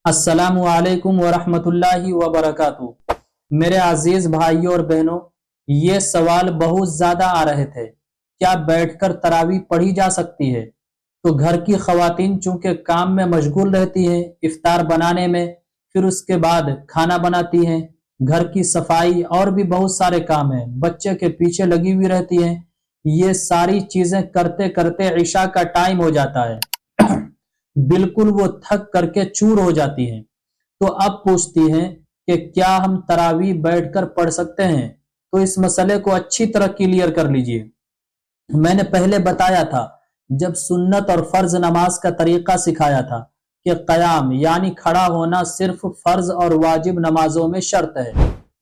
अस्सलामु अलैकुम वरहमतुल्लाहि वबरकातुहू। मेरे अजीज भाइयों और बहनों, ये सवाल बहुत ज्यादा आ रहे थे, क्या बैठकर तरावी पढ़ी जा सकती है? तो घर की खवातीन चूंकि काम में मशगूल रहती हैं, इफ्तार बनाने में, फिर उसके बाद खाना बनाती हैं, घर की सफाई और भी बहुत सारे काम हैं, बच्चे के पीछे लगी हुई रहती हैं, ये सारी चीजें करते करते इशा का टाइम हो जाता है। बिल्कुल वो थक करके चूर हो जाती हैं। तो अब पूछती हैं कि क्या हम तरावी बैठकर पढ़ सकते हैं? तो इस मसले को अच्छी तरह क्लियर कर लीजिए। मैंने पहले बताया था, जब सुन्नत और फर्ज नमाज का तरीका सिखाया था कि कयाम यानी खड़ा होना सिर्फ फर्ज और वाजिब नमाजों में शर्त है,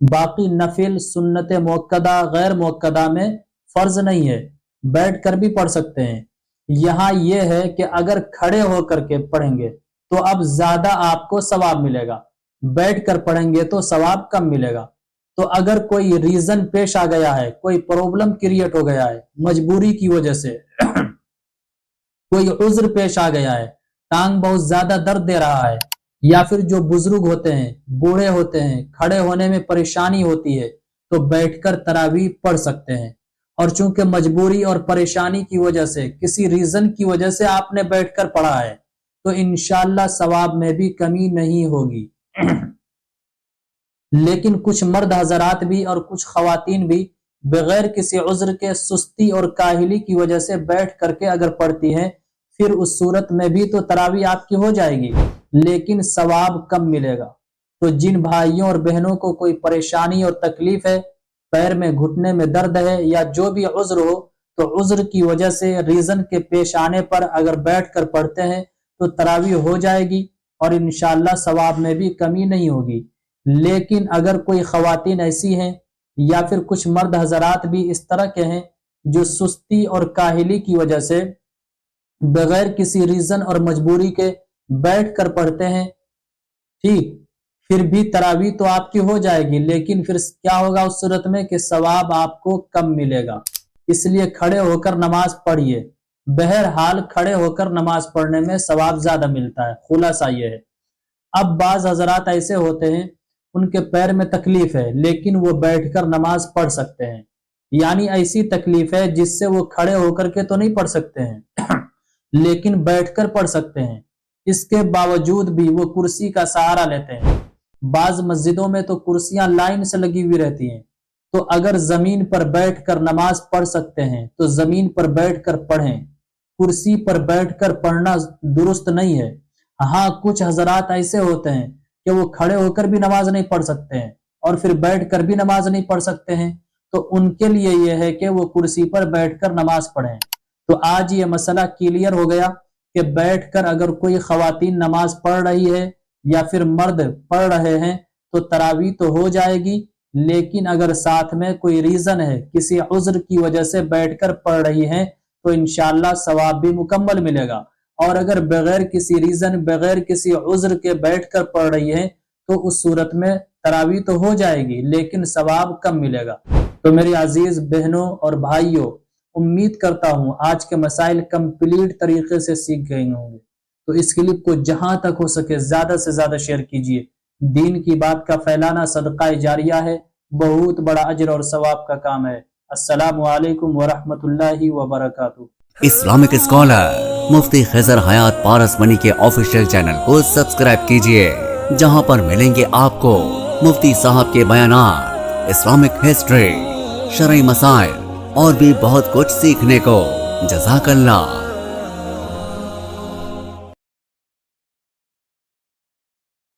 बाकी नफिल सुन्नत मुअक्कदा गैर मुअक्कदा में फर्ज नहीं है, बैठ कर भी पढ़ सकते हैं। यहाँ यह है कि अगर खड़े होकर के पढ़ेंगे तो अब ज्यादा आपको सवाब मिलेगा, बैठ कर पढ़ेंगे तो सवाब कम मिलेगा। तो अगर कोई रीजन पेश आ गया है, कोई प्रॉब्लम क्रिएट हो गया है, मजबूरी की वजह से कोई उज्र पेश आ गया है, टांग बहुत ज्यादा दर्द दे रहा है, या फिर जो बुजुर्ग होते हैं, बूढ़े होते हैं, खड़े होने में परेशानी होती है, तो बैठकर तरावी पढ़ सकते हैं। और चूंकि मजबूरी और परेशानी की वजह से, किसी रीजन की वजह से आपने बैठकर पढ़ा है, तो इंशाअल्लाह सवाब में भी कमी नहीं होगी। लेकिन कुछ मर्द हजरात भी और कुछ खवातीन भी बगैर किसी उज्र के सुस्ती और काहिली की वजह से बैठ करके अगर पढ़ती हैं, फिर उस सूरत में भी तो तरावी आपकी हो जाएगी, लेकिन सवाब कम मिलेगा। तो जिन भाइयों और बहनों को कोई परेशानी और तकलीफ है, पैर में घुटने में दर्द है, या जो भी उज्र हो, तो उज्र की वजह से रीजन के पेश आने पर अगर बैठ कर पढ़ते हैं तो तरावी हो जाएगी और इंशाअल्लाह सवाब में भी कमी नहीं होगी। लेकिन अगर कोई खवातीन ऐसी हैं या फिर कुछ मर्द हजरात भी इस तरह के हैं जो सुस्ती और काहिली की वजह से बगैर किसी रीजन और मजबूरी के बैठ कर पढ़ते हैं, ठीक, फिर भी तरावी तो आपकी हो जाएगी, लेकिन फिर क्या होगा उस सूरत में कि सवाब आपको कम मिलेगा। इसलिए खड़े होकर नमाज पढ़िए। बहरहाल खड़े होकर नमाज पढ़ने में सवाब ज्यादा मिलता है। खुलासा ये है। अब बाज हजरात ऐसे होते हैं, उनके पैर में तकलीफ है लेकिन वो बैठकर नमाज पढ़ सकते हैं, यानी ऐसी तकलीफ है जिससे वो खड़े होकर के तो नहीं पढ़ सकते हैं लेकिन बैठकर पढ़ सकते हैं। इसके बावजूद भी वो कुर्सी का सहारा लेते हैं। बाज मस्जिदों में तो कुर्सियां लाइन से लगी हुई रहती हैं, तो अगर जमीन पर बैठकर नमाज पढ़ सकते हैं तो जमीन पर बैठकर पढ़ें। कुर्सी पर बैठकर पढ़ना दुरुस्त नहीं है। हाँ, कुछ हजरात ऐसे होते हैं कि वो खड़े होकर भी नमाज नहीं पढ़ सकते हैं और फिर बैठकर भी नमाज नहीं पढ़ सकते हैं, तो उनके लिए यह है कि वो कुर्सी पर बैठकर नमाज पढ़ें। तो आज ये मसला क्लियर हो गया कि बैठकर अगर कोई खवातीन नमाज पढ़ रही है या फिर मर्द पढ़ रहे हैं तो तरावी तो हो जाएगी, लेकिन अगर साथ में कोई रीजन है, किसी उज्र की वजह से बैठकर पढ़ रही हैं, तो इंशाअल्लाह सवाब भी मुकम्मल मिलेगा। और अगर बगैर किसी रीजन, बगैर किसी उज्र के बैठकर पढ़ रही है, तो उस सूरत में तरावी तो हो जाएगी लेकिन सवाब कम मिलेगा। तो मेरी अजीज बहनों और भाइयों, उम्मीद करता हूं आज के मसाइल कंप्लीट तरीके से सीख गए होंगे। तो इस क्लिप को जहां तक हो सके ज्यादा से ज्यादा शेयर कीजिए। दीन की बात का फैलाना सदका जारिया है, बहुत बड़ा अजर और सवाब का काम है। अस्सलामु अलैकुम वरहमतुल्लाहि वबरकातुहू। इस्लामिक स्कॉलर मुफ्ती खिजर हयात पारसमनी के ऑफिशियल चैनल को सब्सक्राइब कीजिए, जहां पर मिलेंगे आपको मुफ्ती साहब के बयानात, इस्लामिक हिस्ट्री, शरई मसाइल और भी बहुत कुछ सीखने को। जज़ाकल्लाह।